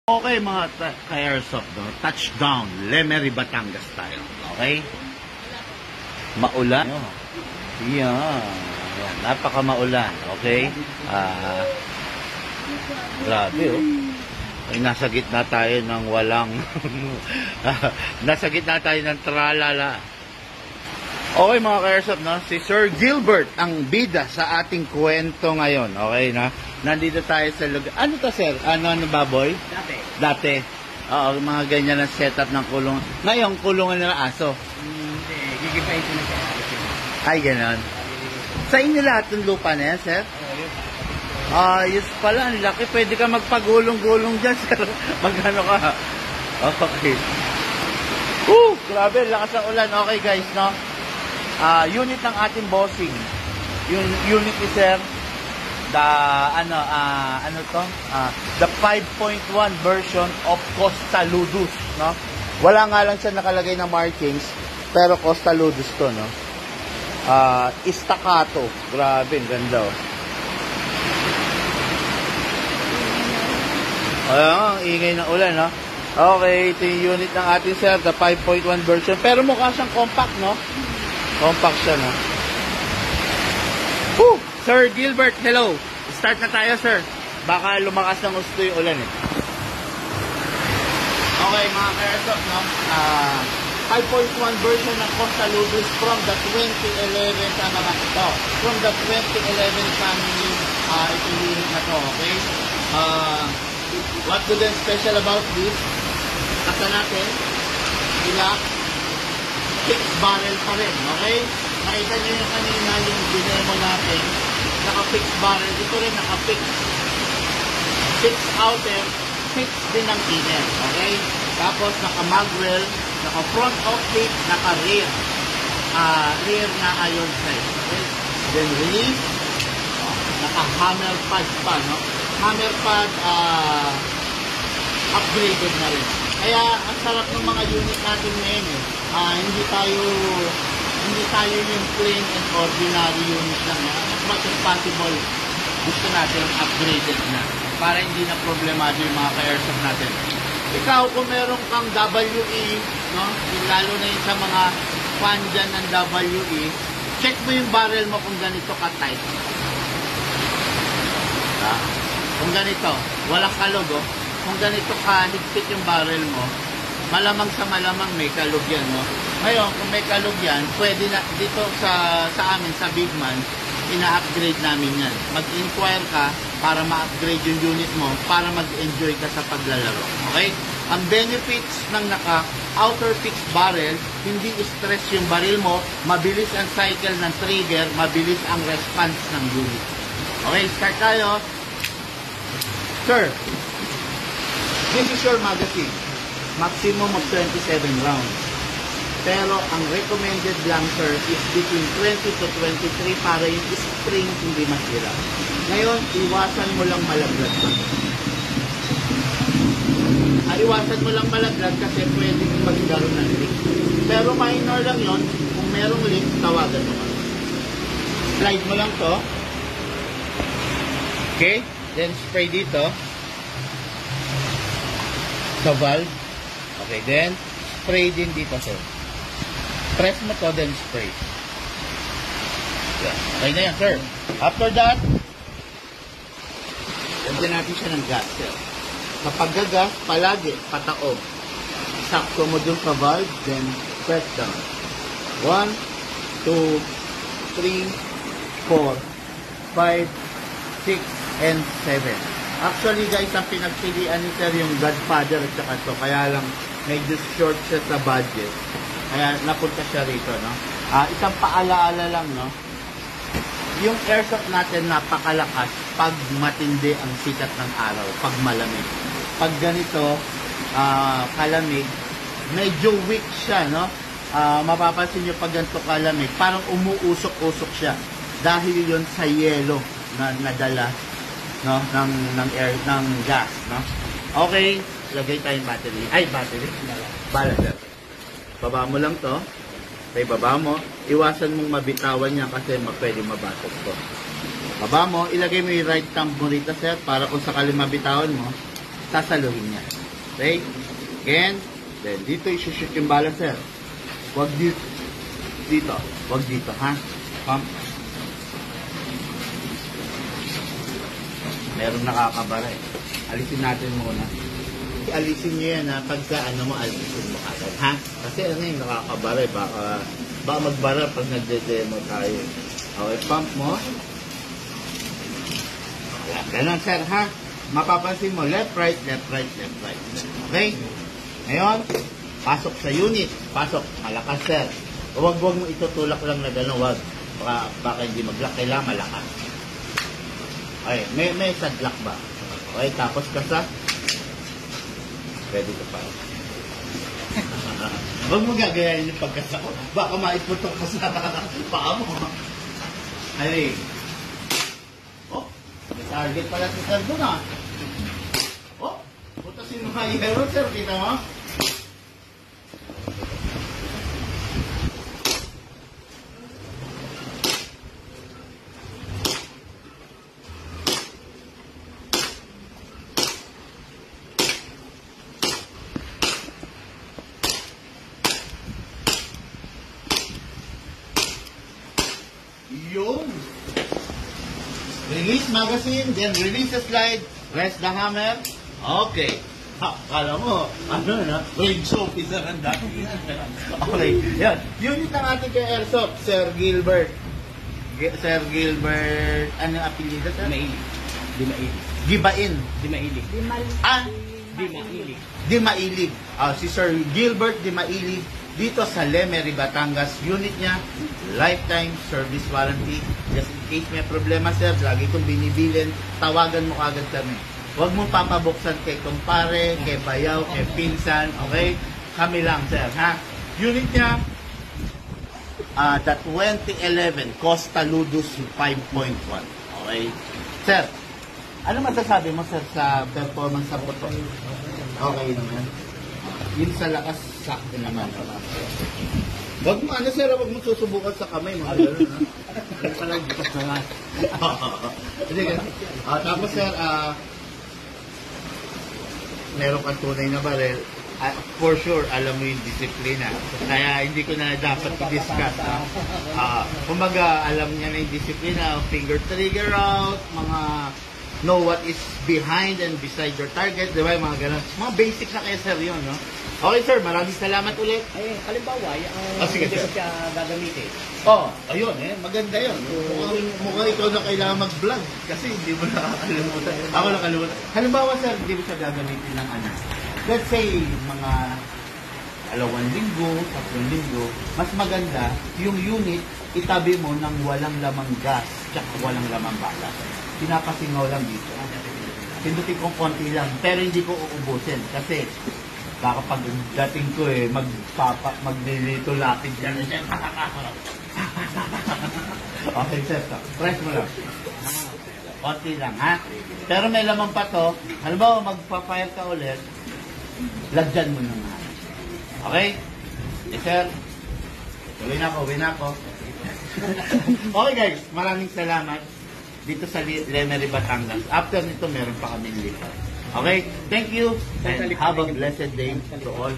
Okay mga ka-airsoft, no? Touchdown, Lemery, Batangas tayo. Okay? Maulan. Yan. Yan. Napaka-maulan. Okay? Grabe, oh. Ay, nasa gitna tayo ng walang... nasa gitna tayo ng tralala. Okay mga ka-airsoft, no? Si Sir Gilbert ang bida sa ating kwento ngayon. Okay, na? Nandito tayo sa lugar. Ano to, sir? Ano baboy? Dati. Oo, mga ganyan ang setup ng kulungan. Ngayon, kulungan nila aso. Hindi, gigipay ito na siya. Ay, ganon. Sa inyo lahat ng lupa na yan, sir? Ayos pala, ang laki. Pwede ka magpagulong-gulong dyan, sir. Magano ka? Okay. Grabe, lakas ng ulan. Okay, guys, no? Unit ng ating bossing. Yung unit ni sir, the 5.1 version of Costa Ludus, no? Wala nga lang siya nakalagay na markings, pero Costa Ludus to, no? Staccato. Grabe, ang ganda, oh. Ang ingay ng ulan, no? Okay, ito yung unit ng ating sir, the 5.1 version, pero mukha siyang compact, no? Compact siya, no? Sir Gilbert, hello. Start na tayo, sir. Baka lumakas ng gusto yung ulan, eh. Okay, mga ka-airsoft, no? 5.1 version ng Costa Ludus from the 2011 from the 2011 family, ito unit na to, okay? What's the special about this? Kasa natin, fixed barrel pa rin, okay? Nakita nyo yung kanina yung dinemo natin, naka-fixed barrel, ito rin naka-fixed. Fixed outer, fixed din ang inner, okay? Tapos naka-magwell, naka-front optic, naka-rear. Rear na iron sight, okay? Then release, naka-hammer pad pa, no? Hammer pad, upgraded na rin. Kaya ang sarap ng mga unit natin ngayon, eh. Hindi tayo yung plain and ordinary unit lang. As much as possible, gusto natin upgraded na. Para hindi na problemado yung mga ka-airsoft natin. Ikaw, kung meron kang WE, no? Lalo na yung sa mga fan dyan ng WE, check mo yung barrel mo kung ganito ka-tight. Kung ganito, walang kalog, oh. Kung ganito ka-higpit yung barrel mo, malamang sa malamang may kalog yan, no? Ngayon, kung may kalog yan, pwede na, dito sa amin, sa Big Man, ina-upgrade namin yan. Mag-inquire ka para ma-upgrade yung unit mo, para mag-enjoy ka sa paglalaro. Okay? Ang benefits ng naka-outer fixed barrel, hindi stress yung baril mo, mabilis ang cycle ng trigger, mabilis ang response ng unit. Okay, start tayo. Sir, this is your magazine. Maximum of 27 rounds. Pero ang recommended lang, sir, is between 20 to 23 para yung spring hindi masira. Ngayon, iwasan mo lang malaglag. Iwasan mo lang malaglag kasi pwedeng magkaroon ng leak. Pero minor lang yon. Kung merong leak, tawagan mo. Slide mo lang to. Okay? Then spray dito. Sa valve. Okay, then spray din dito, sir. Press mo to, then spray. Yeah. Okay na yan, sir. After that, lagyan natin siya ng gas, sir. Kapag gagas, palagi, pataob. Sakto mo dun sa valve, then press down. 1, 2, 3, 4, 5, 6, and 7. Actually, guys, ang pinagpilian ni sir yung Godfather at saka to. Kaya lang, medyo short siya sa budget. Kaya napunta siya rito, no? Isang paalaala lang, no? Yung airsoft natin napakalakas pag matindi ang sikat ng araw, pag malamig. Pag ganito, kalamig, medyo weak siya, no? Mapapansin nyo pag ganito kalamig, parang umuusok-usok siya. Dahil yun sa yelo na nadala, no, ng air, ng gas, no? Okay, lagay tayong battery. Ay, battery. Bala. Baba mo lang to. Okay, baba mo. Iwasan mong mabitawan niya kasi pwede mabatok to. Baba mo, ilagay mo yung right thumb mo rito, sir, para kung sakali mabitawan mo, sasaluhin niya. Okay? Again, then dito isushoot yung bala, sir. Huwag dito. Dito. Huwag dito, ha? Pump. Meron nakakabara eh. Alisin natin muna. Alisin nyo yan, ha? Pagka ano mo, alisin mo agad, ha? Kasi ano yung nakakabara eh. Baka magbara pag nagde-demo tayo. Okay, pump mo. Ganun, sir, ha? Mapapansin mo, left, right, left, right, left, right. Okay? Ngayon, pasok sa unit. Pasok. Malakas, sir. Huwag mo itutulak lang na gano'n. Huwag. Baka hindi mag-lock. Kailangan malakas. Okay. May sadlock ba? Okay. Tapos ka sa ready to fire. Huwag mo gagayahin yung pagkasa ko. Baka maiputok ko sa paa mo. Ay. Oh. May target pala si sir doon, ha? Oh. Putasin mo kayo hero, sir. Kita mo? Yun. Release magazine, then release the slide, rest the hammer. Okay. Ha, kala mo, ano na, range officer ang dati. Okay, yan. Unit ng ating kay Airsoft, Sir Gilbert. Sir Gilbert, ano ang apelido, sir? Dimailig. Gibain. Dimailig. Ah, Dimailig. Dimailig. Si Sir Gilbert Dimailig dito sa Lemery, Batangas. Unit niya, lifetime service warranty. Just in case may problema, sir, lagi kong binibilin, tawagan mo agad kami. Huwag mo papabuksan kay kumpare, kay bayaw, kay pinsan, okay? Kami lang, sir, ha? Unit niya, the 2011 Costa Ludus 5.1. Okay? Sir, ano masasabi mo, sir, sa performance sa puto? Okay naman. Yun sa lakas, sakto naman. Huwag mo, ano, sir, huwag mo susubukan sa kamay. Mga gano'n, ha? Ano pala, bukas na nga. Sige. Tapos, sir, meron kang tunay na barel. For sure, alam mo yung disiplina. Kaya hindi ko na dapat i-discuss. Kumbaga, alam niya na yung disiplina, finger trigger out, mga know what is behind and beside your target, di ba? Mga ganun. Mga basic na kaya, sir, yun, no? Okay, sir, maraming salamat ulit. Ay, halimbawa, sige, hindi sir. ko siya gagamitin. Ayun, maganda yun. Mukhang ikaw na kailangan mag-vlog kasi hindi mo nakakalimutan. Ako nakalimutan. Halimbawa, sir, hindi mo siya gagamitin ng ano. Let's say, mga 2 linggo, 3 linggo, mas maganda yung unit, itabi mo ng walang lamang gas, tsaka walang lamang bala. Pinapasingaw lang dito. Pindutin kong konti lang, pero hindi ko uubusin kasi baka pag dating ko maglilito lapid yan. Okay, sir. Press mo lang. Konti lang, ha? Pero may laman pa to. Halimbawa, magpa-fire ka ulit, lagyan mo naman. Okay? Yes, sir. Uwi na ako. Okay, guys. Maraming salamat dito sa Lemery, Batangas. After nito, meron pa kaming lipat. Okay? Thank you and have a blessed day to all.